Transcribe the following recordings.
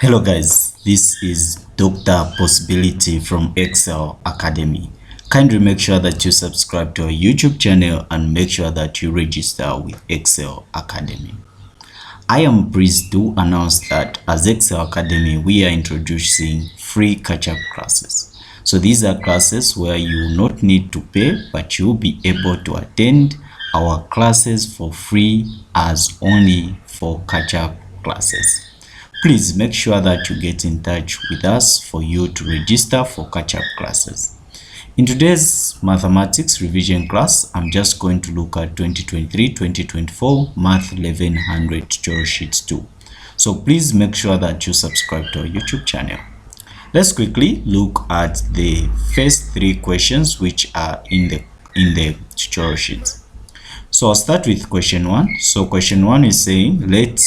Hello guys, this is Dr. Possibility from Excel Academy. Kindly make sure that you subscribe to our YouTube channel and make sure that you register with Excel Academy. I am pleased to announce that as Excel Academy, we are introducing free catch-up classes. So these are classes where you will not need to pay, but you will be able to attend our classes for free as only for catch-up classes. Please make sure that you get in touch with us for you to register for catch-up classes. In today's mathematics revision class, I'm just going to look at 2023-2024 Math 1100 tutorial sheets 2. So please make sure that you subscribe to our YouTube channel. Let's quickly look at the first three questions which are in the tutorial sheets. So I'll start with question 1. So question 1 is saying let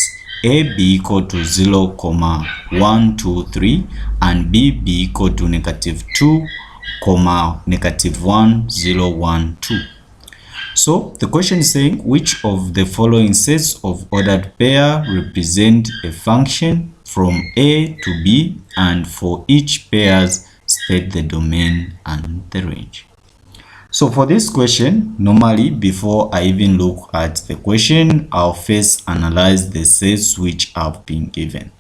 A be equal to 0, 1, 2, 3 and B be equal to -2, -1, 0, 1, 2. So the question is saying which of the following sets of ordered pair represent a function from A to B, and for each pairs state the domain and the range. So for this question, normally before I even look at the question, I'll first analyze the sets which have been given.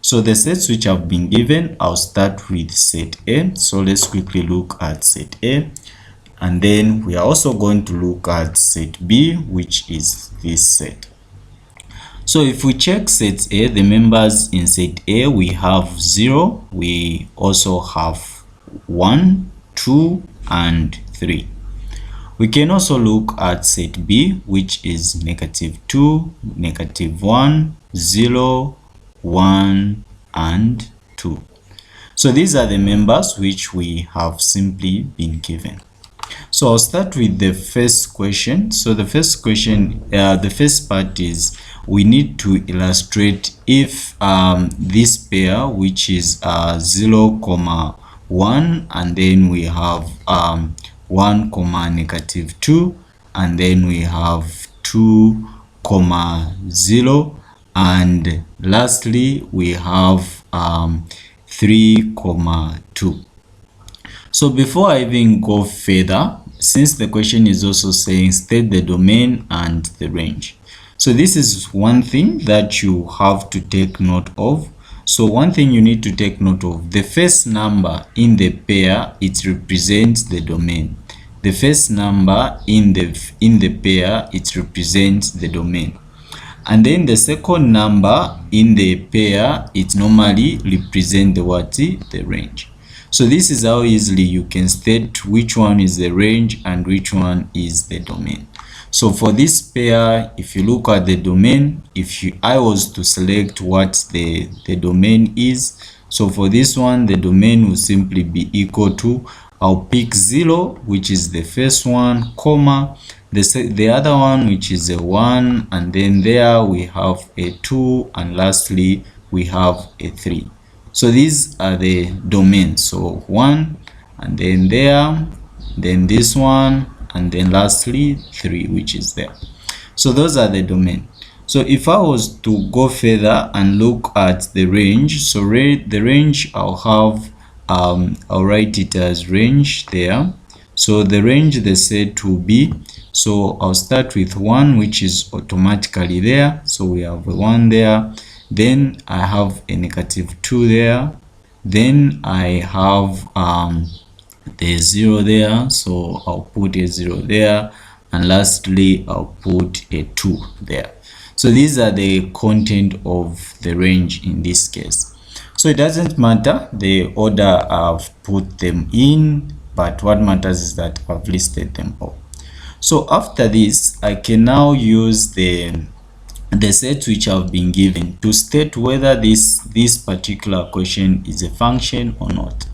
So the sets which have been given, I'll start with set A. So let's quickly look at set A. And then we are also going to look at set B, which is this set. So if we check set A, the members in set A, we have 0. We also have 1, 2, and 3. We can also look at set B, which is -2, -1, 0, 1, and 2. So these are the members which we have simply been given. So I'll start with the first question. So the first question, the first part is we need to illustrate if this pair, which is 0, 1, and then we have 1, -2, and then we have 2, 0, and lastly we have 3, 2. So before I even go further, since the question is also saying state the domain and the range, so this is one thing that you have to take note of. So one thing you need to take note of, the first number in the pair, it represents the domain. The first number in the pair, it represents the domain. And then the second number in the pair, it normally represents the what? The range. So this is how easily you can state which one is the range and which one is the domain. So for this pair, if you look at the domain, I was to select what the domain is, so for this one, the domain will simply be equal to, I'll pick 0, which is the first one, comma, the other one, which is a 1, and then there we have a 2, and lastly we have a 3. So these are the domains. So 1, and then there, then this one, and then lastly 3, which is there. So those are the domain. So if I was to go further and look at the range, so the range I'll have, I'll write it as range there. So the range, the set will be, so I'll start with 1, which is automatically there. So we have a 1 there. Then I have a -2 there. Then I have the 0 there. So I'll put a 0 there. And lastly, I'll put a 2 there. So these are the content of the range in this case. So it doesn't matter the order I've put them in, but what matters is that I've listed them all. So after this, I can now use the sets which have been given to state whether this particular question is a function or not.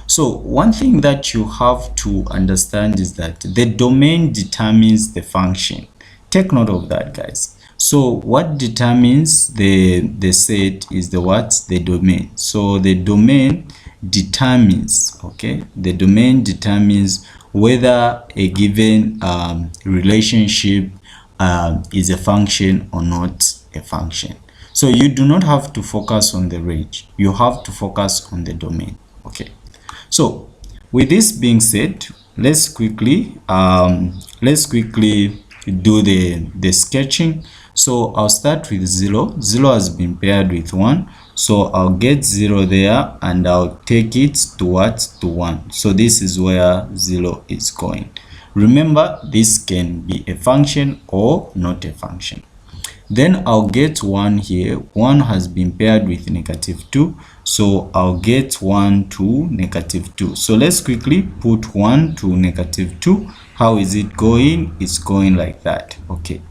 So one thing that you have to understand is that the domain determines the function. Take note of that, guys. So what determines the set is the what? The domain. So the domain determines, okay? The domain determines whether a given relationship is a function or not a function. So you do not have to focus on the range, you have to focus on the domain. Okay, so with this being said, let's quickly do the sketching. So I'll start with 0. 0 has been paired with 1, so I'll get 0 there and I'll take it towards to 1. So this is where 0 is going. Remember, this can be a function or not a function. Then I'll get 1 here. 1 has been paired with -2, so I'll get 1 to -2. So let's quickly put 1 to -2. How is it going? It's going like that. Okay,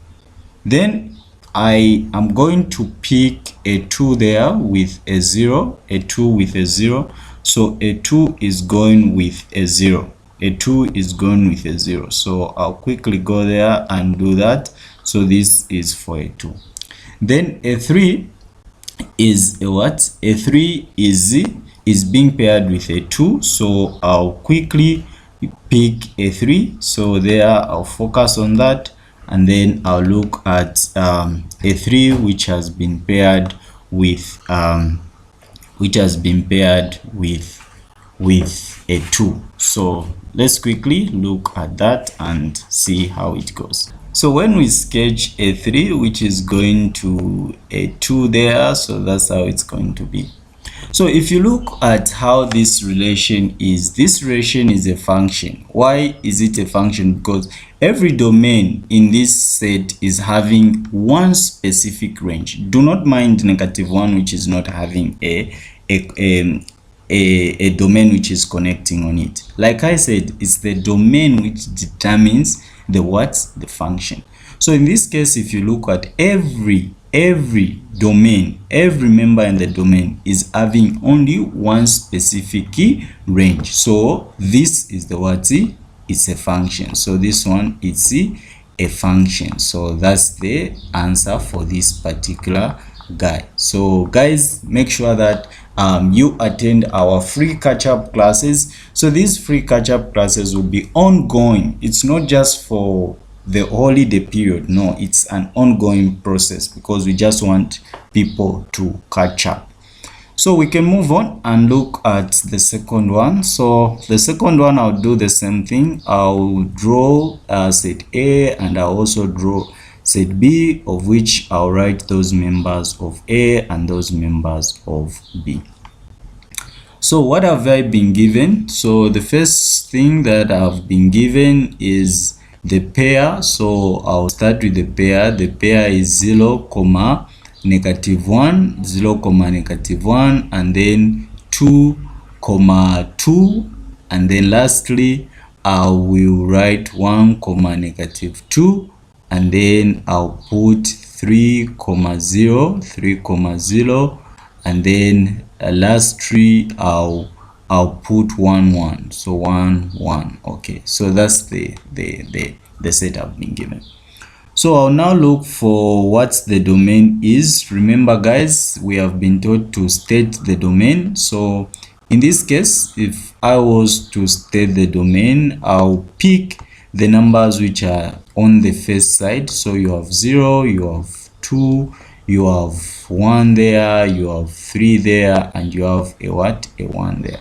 then I am going to pick a 2 there with a 0, a 2 with a 0. So a 2 is going with a 0. A 2 is going with a 0. So I'll quickly go there and do that. So this is for a 2. Then a 3 is a what? A 3 is being paired with a 2. So I'll quickly pick a 3. So there I'll focus on that, and then I'll look at a 3 which has been paired with a 2. So let's quickly look at that and see how it goes. So when we sketch a 3 which is going to a 2 there, so that's how it's going to be. So if you look at how this relation is a function. Why is it a function? Because every domain in this set is having one specific range. Do not mind -1, which is not having a domain which is connecting on it. Like I said, it's the domain which determines the function. So in this case, if you look at every domain, every member in the domain is having only one specific range. So this is it's a function. So this one is a function. So that's the answer for this particular guy. So guys, make sure that you attend our free catch-up classes. So these free catch-up classes will be ongoing. It's not just for the holiday period. No, it's an ongoing process because we just want people to catch up. So we can move on and look at the second one. So the second one, I'll do the same thing. I'll draw set A, and I'll also draw set B, of which I'll write those members of A and those members of B. So what have I been given? So the first thing that I've been given is the pair. So I'll start with the pair. The pair is 0, -1, 0, -1, and then 2, 2, and then lastly I will write 1, -2, and then I'll put 3, 0, 3, 0, and then last 3 I'll put 1, 1. So 1, 1. Okay, so that's the set I've been given. So I'll now look for what the domain is. Remember guys, we have been taught to state the domain. So in this case, if I was to state the domain, I'll pick the numbers which are on the first side. So you have 0, you have 2, you have 1 there, you have 3 there, and you have a 1 there.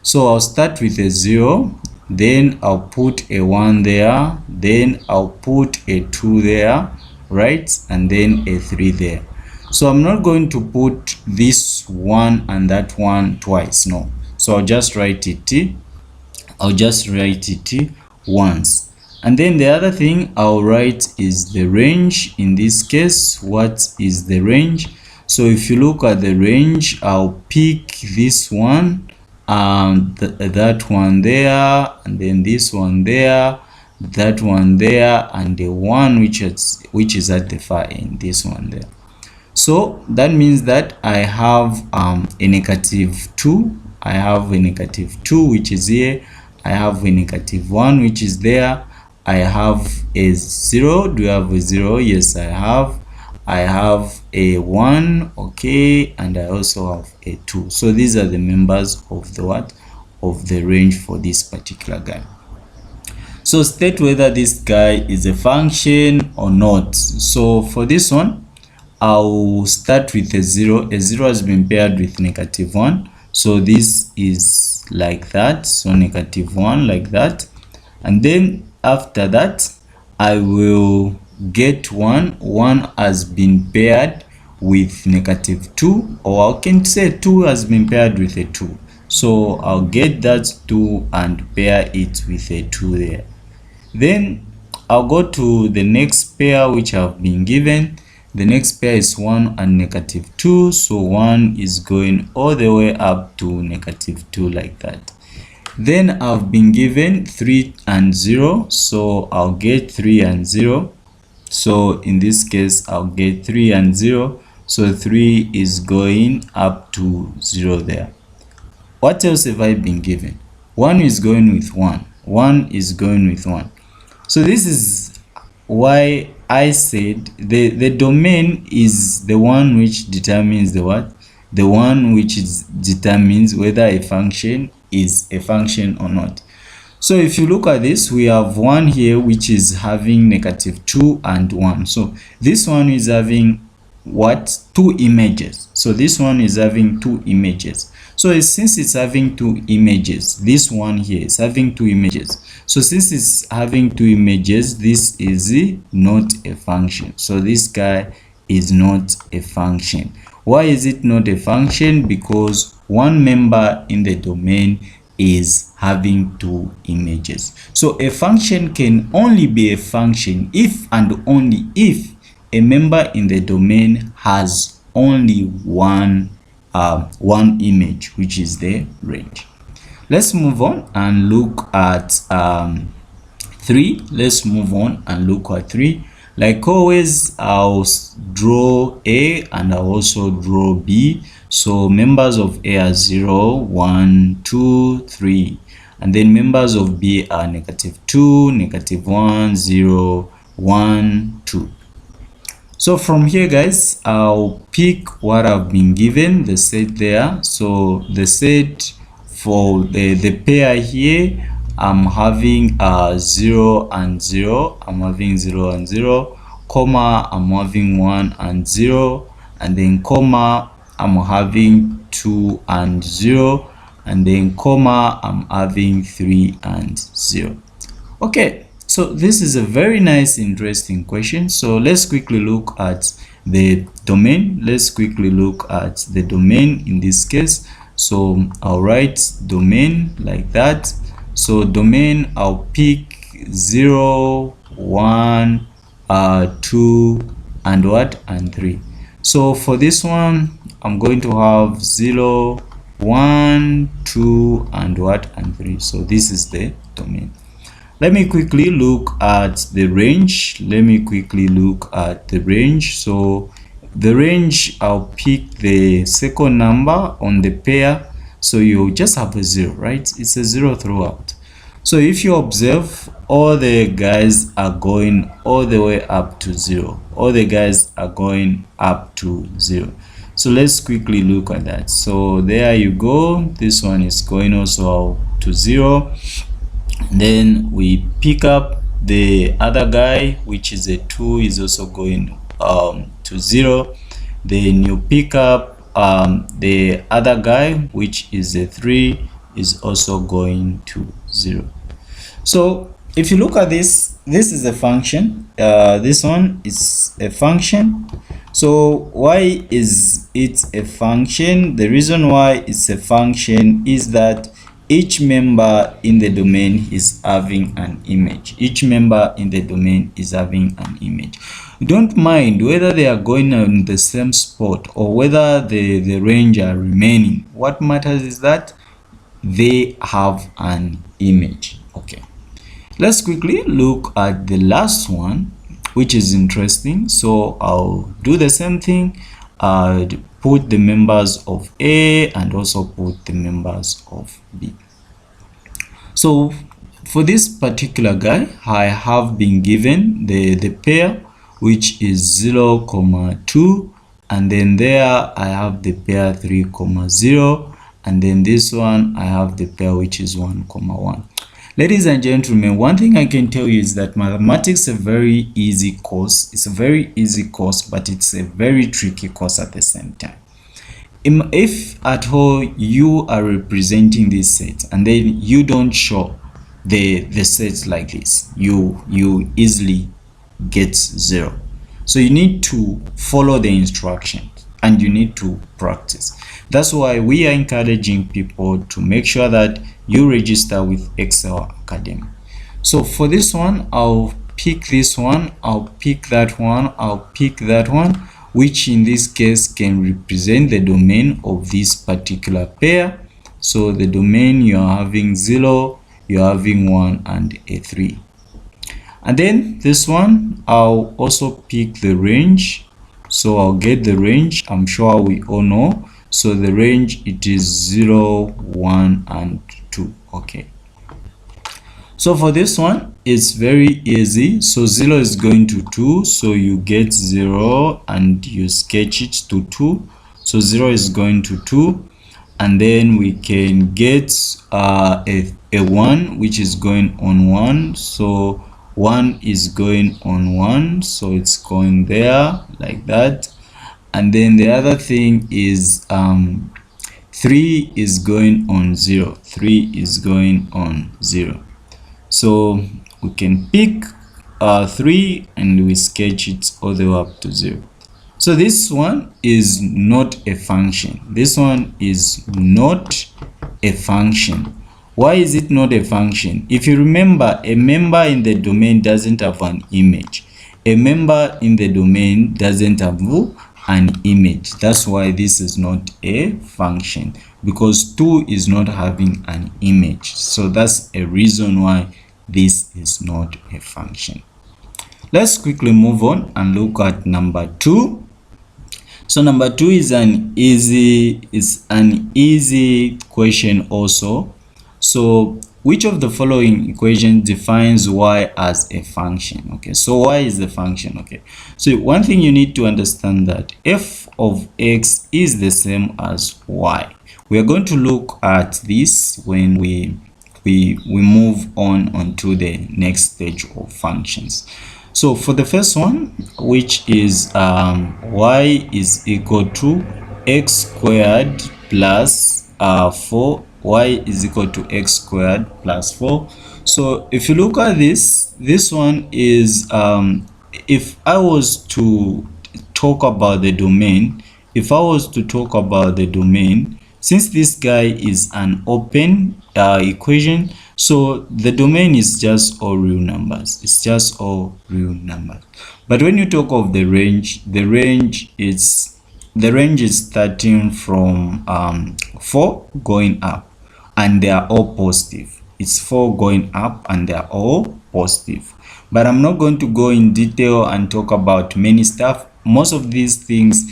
So I'll start with a 0, then I'll put a 1 there, then I'll put a 2 there, right, and then a 3 there. So I'm not going to put this 1 and that 1 twice, no. So I'll just write it once. And then the other thing I'll write is the range. In this case, what is the range? So if you look at the range, I'll pick this one, that one there, and then this one there, that one there, and the one which is at the far end, this one there. So that means that I have a -2, I have a -2 which is here, I have a -1 which is there, I have a 0. Do you have a 0? Yes, I have a 1, okay, and I also have a 2. So these are the members of the range for this particular guy. So state whether this guy is a function or not. So for this one, I'll start with a 0. A 0 has been paired with -1, so this is like that, so -1 like that. And then after that I will get 1. 1 has been paired with -2, or I can say 2 has been paired with a 2, so I'll get that 2 and pair it with a 2 there. Then I'll go to the next pair which I've been given. The next pair is 1 and -2, so 1 is going all the way up to -2 like that. Then I've been given 3 and 0, so I'll get 3 and 0. So in this case I'll get 3 and 0, so 3 is going up to 0 there. What else have I been given? 1 is going with 1. 1 is going with 1. So this is why I said the domain is the one which determines the what? The one which determines whether a function is a function or not. So if you look at this, we have 1 here which is having -2 and 1. So this one is having what? 2 images. So this one is having 2 images. So since it's having 2 images, this one here is having 2 images. So since it's having 2 images, this is not a function. So this guy is not a function. Why is it not a function? Because one member in the domain is having 2 images. So a function can only be a function if and only if a member in the domain has only one image, which is the range. Let's move on and look at 3. Let's move on and look at 3. Like always, I'll draw A and I'll also draw B. So members of A are 0, 1, 2, 3. And then members of B are -2, -1, 0, 1, 2. So from here, guys, I'll pick what I've been given, the set there. So the set for the pair here, I'm having 0 and 0. I'm having 0 and 0, comma, I'm having 1 and 0, and then comma, I'm having 2 and 0, and then comma, I'm having 3 and 0. Okay, so this is a very nice, interesting question. So let's quickly look at the domain. Let's quickly look at the domain in this case. So I'll write domain like that. So domain, I'll pick 0, 1, 2, and what? And 3. So for this one, I'm going to have 0, 1, 2, and what? And 3. So this is the domain. Let me quickly look at the range. Let me quickly look at the range. So the range, I'll pick the second number on the pair. So you just have a 0, right? It's a 0 throughout. So if you observe, all the guys are going all the way up to 0. All the guys are going up to 0. So let's quickly look at that. So there you go. This one is going also to 0. Then we pick up the other guy, which is a 2, is also going to 0. Then you pick up the other guy, which is a 3, is also going to 0. So if you look at this, this is a function. This one is a function. So why is it a function? The reason why it's a function is that each member in the domain is having an image. Each member in the domain is having an image. Don't mind whether they are going on the same spot or whether the range are remaining. What matters is that they have an image. Okay, let's quickly look at the last one, which is interesting. So I'll do the same thing. Put the members of A and also put the members of B. So for this particular guy, I have been given the pair, which is 0, 2, and then there I have the pair 3, 0, and then this one I have the pair which is 1, 1. Ladies and gentlemen, one thing I can tell you is that mathematics is a very easy course. It's a very easy course, but it's a very tricky course at the same time. If at all you are representing this set and then you don't show the sets like this, you easily get 0. So you need to follow the instructions and you need to practice. That's why we are encouraging people to make sure that you register with Excel Academy. So for this one, I'll pick this one, I'll pick that one, I'll pick that one, which in this case can represent the domain of this particular pair. So the domain, you are having 0, you are having 1 and a 3. And then this one, I'll also pick the range. So I'll get the range. I'm sure we all know. So the range, it is 0, 1 and 2. Okay. So for this one, it's very easy. So 0 is going to 2. So you get 0 and you sketch it to 2. So 0 is going to 2. And then we can get a 1, which is going on 1. So 1 is going on 1. So it's going there like that. And then the other thing is 3 is going on 0. 3 is going on 0. So we can pick 3 and we sketch it all the way up to 0. So this one is not a function. This one is not a function. Why is it not a function? If you remember, a member in the domain doesn't have an image. A member in the domain doesn't have an image. That's why this is not a function, because 2 is not having an image. So that's a reason why this is not a function. Let's quickly move on and look at number 2. So number 2 is an easy question also. So which of the following equation defines y as a function? Okay, so y is the function. Okay, so one thing you need to understand that f of x is the same as y. We are going to look at this when we move on onto the next stage of functions. So for the first one, which is y is equal to x squared plus 4, y is equal to x squared plus 4. So if you look at this one is if I was to talk about the domain, since this guy is an open equation, so the domain is just all real numbers. It's just all real numbers. But when you talk of the range is starting from 4 going up, and they are all positive. It's 4 going up and they are all positive. But I'm not going to go in detail and talk about many stuff. Most of these things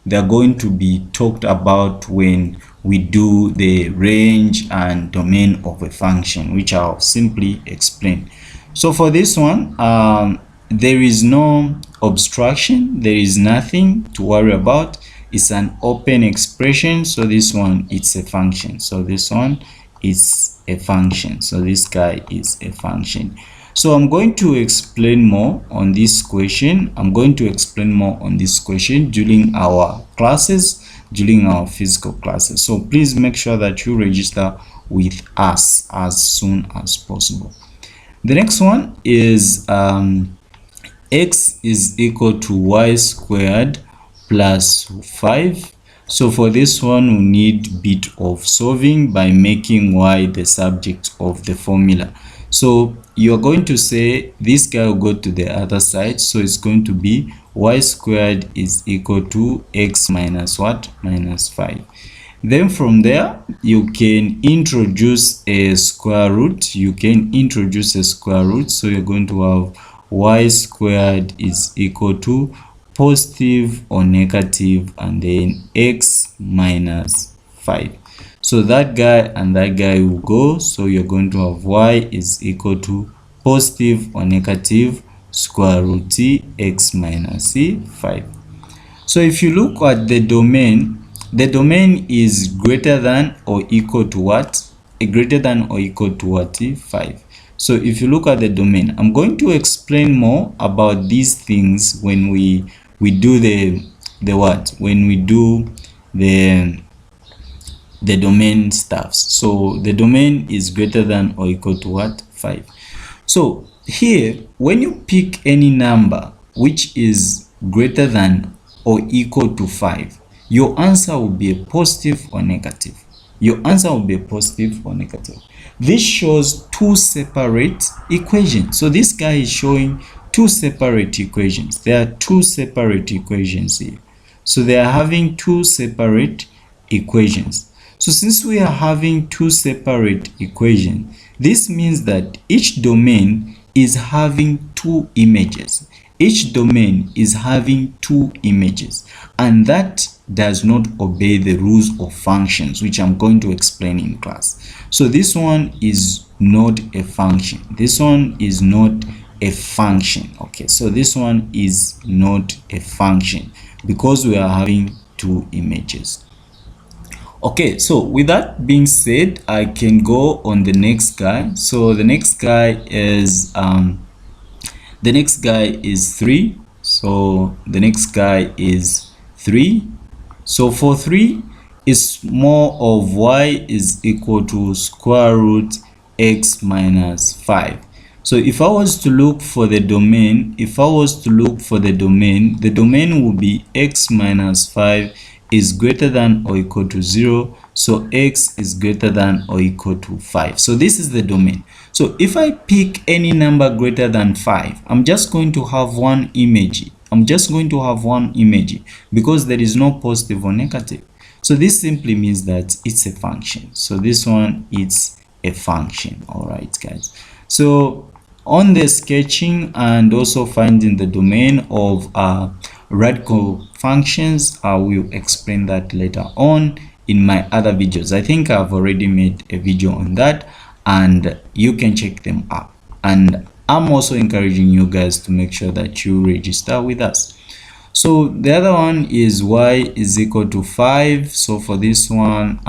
they're going to be talked about when we do the range and domain of a function, which I'll simply explain. So for this one, there is no obstruction, there is nothing to worry about. It's an open expression. So this one, it's a function. So this one is a function. So this guy is a function. So I'm going to explain more on this question. During our classes, during our physical classes. So please make sure that you register with us as soon as possible. The next one is x is equal to y squared plus 5. So for this one, we need a bit of solving by making y the subject of the formula. So you're going to say this guy will go to the other side. So it's going to be y squared is equal to x minus what? Minus 5. Then from there, you can introduce a square root. So you're going to have y squared is equal to positive or negative and then x minus 5. So that guy and that guy will go. So you're going to have y is equal to positive or negative square root x minus 5. So if you look at the domain the domain is greater than or equal to what? Greater than or equal to what? 5. So if you look at the domain, I'm going to explain more about these things when we do the what? When we do the domain stuffs. So the domain is greater than or equal to what? 5. So here, when you pick any number which is greater than or equal to 5, your answer will be a positive or negative. Your answer will be a positive or negative. This shows two separate equations. So this guy is showing two separate equations. There are two separate equations here. So they are having two separate equations. So since we are having two separate equations, this means that each domain is having two images. Each domain is having two images, and that does not obey the rules of functions, which I'm going to explain in class. So this one is not a function. This one is not a function. Okay, so this one is not a function because we are having two images. Okay, so with that being said, I can go on the next guy. So the next guy is 3. So the next guy is 3. So for 3, it's more of y is equal to square root x minus 5. So if I was to look for the domain, the domain will be x minus 5 is greater than or equal to 0. So x is greater than or equal to 5. So this is the domain. So if I pick any number greater than 5, I'm just going to have one image. Because there is no positive or negative. So this simply means that it's a function. So this one is a function. All right, guys. So on the sketching and also finding the domain of radical functions, I will explain that later on in my other videos. I think I've already made a video on that, and you can check them out. And I'm also encouraging you guys to make sure that you register with us. So the other one is y is equal to 5. So for this one,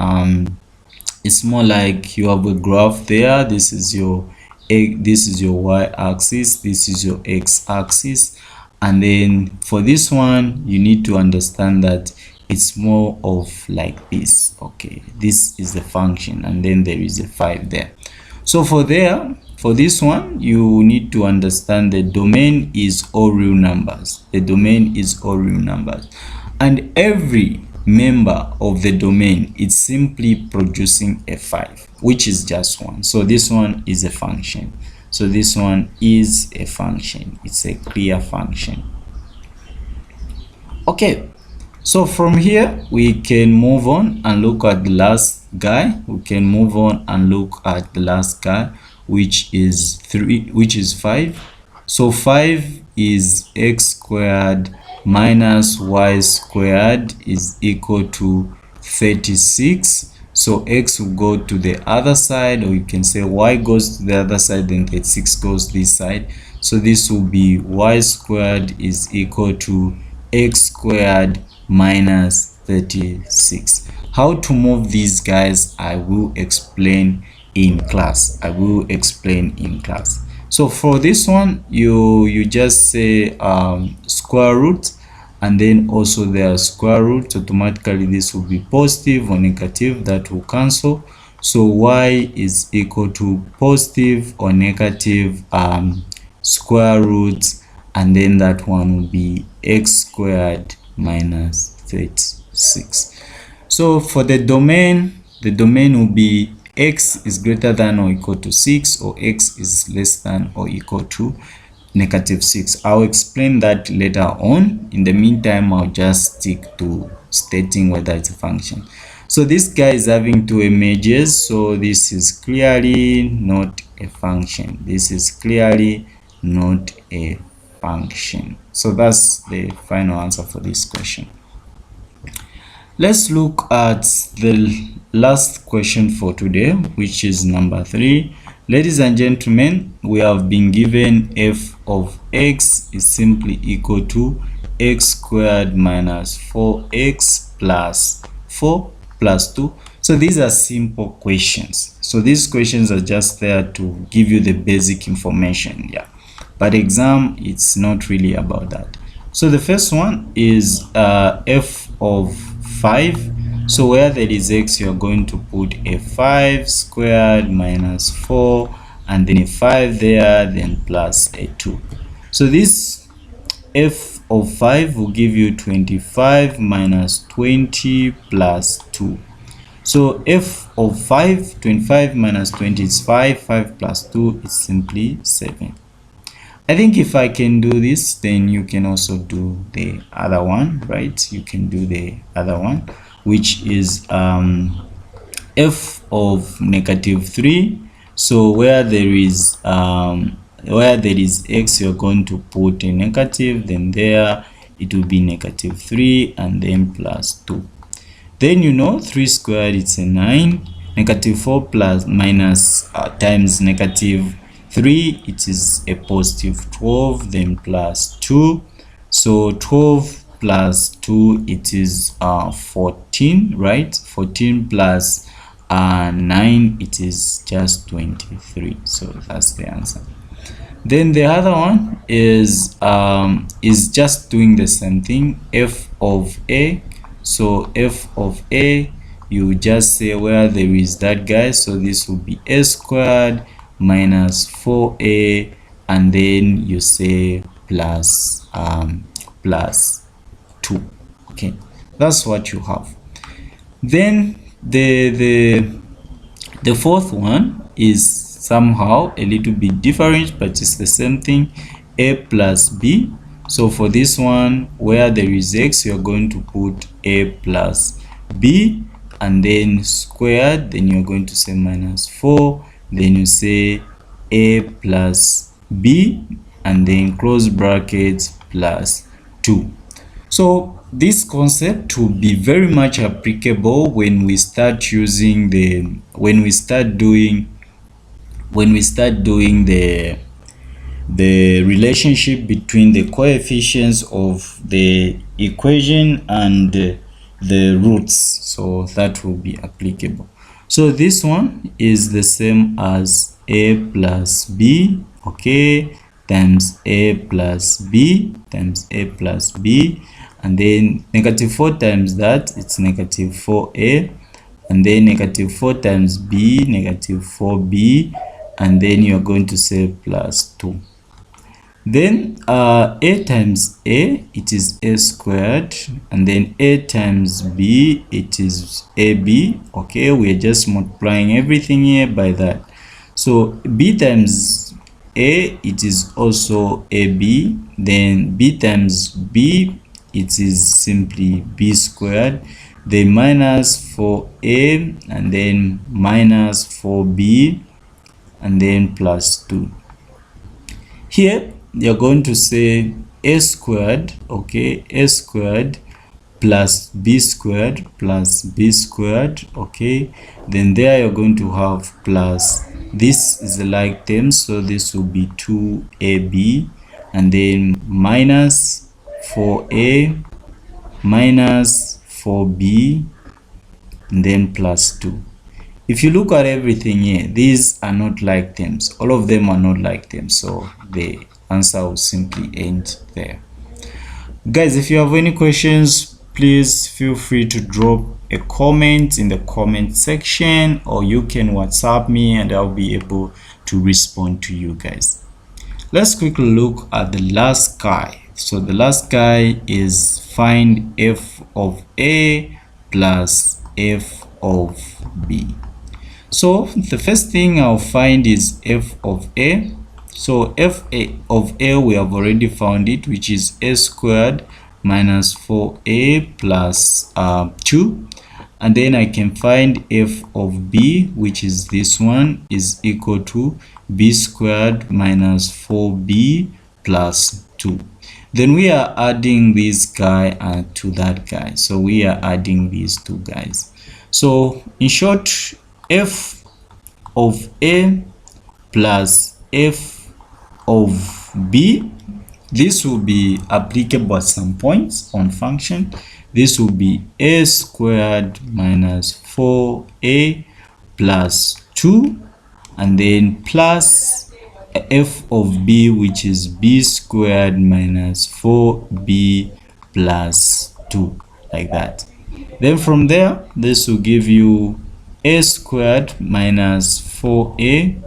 it's more like you have a graph there. This is your y-axis, this is your x-axis, and then for this one you need to understand that it's more of like this. Okay, this is the function, and then there is a 5 there. So for this one, you need to understand the domain is all real numbers. And every member of the domain is simply producing a 5, which is just 1. So this one is a function. So this one is a function. It's a clear function. Okay, so from here we can move on and look at the last guy. Which is 5. So 5 is x squared minus y squared is equal to 36. So x will go to the other side, or you can say y goes to the other side, then 36 goes this side. So this will be y squared is equal to x squared minus 36. How to move these guys, I will explain in class. So for this one, you just say square root, and then also their square root. Automatically this will be positive or negative, that will cancel. So y is equal to positive or negative square root, and then that one will be x squared minus 36. So for the domain will be x is greater than or equal to 6, or x is less than or equal to negative 6. I'll explain that later on. In the meantime, I'll just stick to stating whether it's a function. So this guy is having two images, so this is clearly not a function. So that's the final answer for this question. Let's look at the last question for today, which is number 3. Ladies and gentlemen, we have been given f of x is simply equal to x squared minus 4x plus 4 plus 2. So these are simple questions. So these questions are just there to give you the basic information. Yeah, but exam, it's not really about that. So the first one is f of 5. So where there is x, you are going to put a 5 squared minus 4 and then a 5 there, then plus a 2. So this f of 5 will give you 25 minus 20 plus 2. So f of 5, 25 minus 20 is 5, 5 plus 2 is simply 7. I think if I can do this, then you can also do the other one, right? You can do the other one, which is f of negative 3. So where there is x, you're going to put a negative, then there it will be negative 3 and then plus 2. Then you know 3 squared, it's a 9. Negative 4 plus minus times negative 3, it is a positive 12, then plus 2. So 12 plus 2, it is 14, right? 14 plus 9, it is just 23. So that's the answer. Then the other one is just doing the same thing, f of a. So f of a, you just say where there is that guy, so this will be a squared minus 4a, and then you say plus 2. Okay, that's what you have. Then the fourth one is somehow a little bit different, but it's the same thing, a plus b. So for this one, where there is x, you're going to put a plus b and then squared, then you're going to say minus 4, then you say a plus b and then close brackets plus 2. So this concept will be very much applicable when we start using when we start doing the relationship between the coefficients of the equation and the roots. So that will be applicable. So this one is the same as a plus b, okay, times a plus b times a plus b, and then negative 4 times that, it's negative 4a, and then negative 4 times b, negative 4b, and then you're going to say plus 2. Then a times a, it is a squared, and then a times b, it is ab. Okay, we are just multiplying everything here by that. So b times a, it is also ab. Then b times b, it is simply b squared. Then minus 4a, and then minus 4b, and then plus 2. Here you're going to say a squared, okay, a squared plus b squared, okay. Then there you're going to have plus, this is a like term, so this will be 2ab, and then minus 4a minus 4b, and then plus 2. If you look at everything here, these are not like terms. All of them are not like terms, so the answer will simply end there. Guys, if you have any questions, please feel free to drop a comment in the comment section, or you can WhatsApp me and I'll be able to respond to you guys. Let's quickly look at the last guy. So the last guy is find f of a plus f of b. So the first thing I'll find is f of a. So f of a, we have already found it, which is a squared minus 4a plus 2. And then I can find f of b, which is this one, is equal to b squared minus 4b plus 2. Then we are adding this guy to that guy. So we are adding these two guys. So in short, f of a plus f of b, this will be applicable at some points on function. this will be a squared minus 4a plus 2, and then plus f of b, which is b squared minus 4b plus 2, like that. Then from there, this will give you a squared minus 4a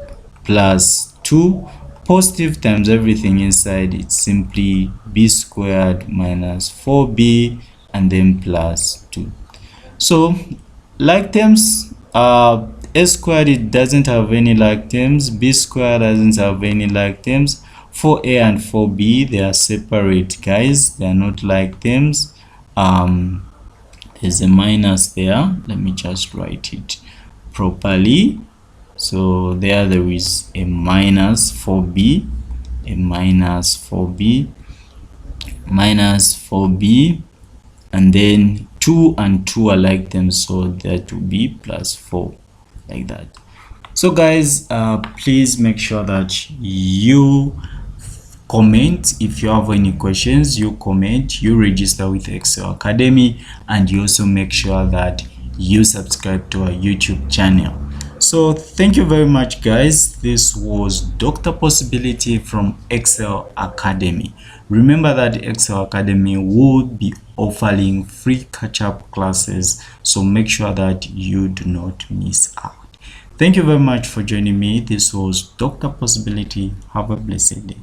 plus 2. Positive times everything inside, it's simply b squared minus 4b and then plus 2. So like terms, a squared, it doesn't have any like terms, b squared doesn't have any like terms, 4a and 4b, they are separate, guys, they are not like terms. There's a minus there, let me just write it properly. So there is a minus 4b, a minus 4b, minus 4b, and then 2 and 2 are like them, so that will be plus 4, like that. So guys, please make sure that you comment. If you have any questions, you comment, you register with Excel Academy, and you also make sure that you subscribe to our YouTube channel. So thank you very much, guys. This was Dr. Possibility from Excel Academy. Remember that Excel Academy would be offering free catch-up classes, so make sure that you do not miss out. Thank you very much for joining me. This was Dr. Possibility. Have a blessed day.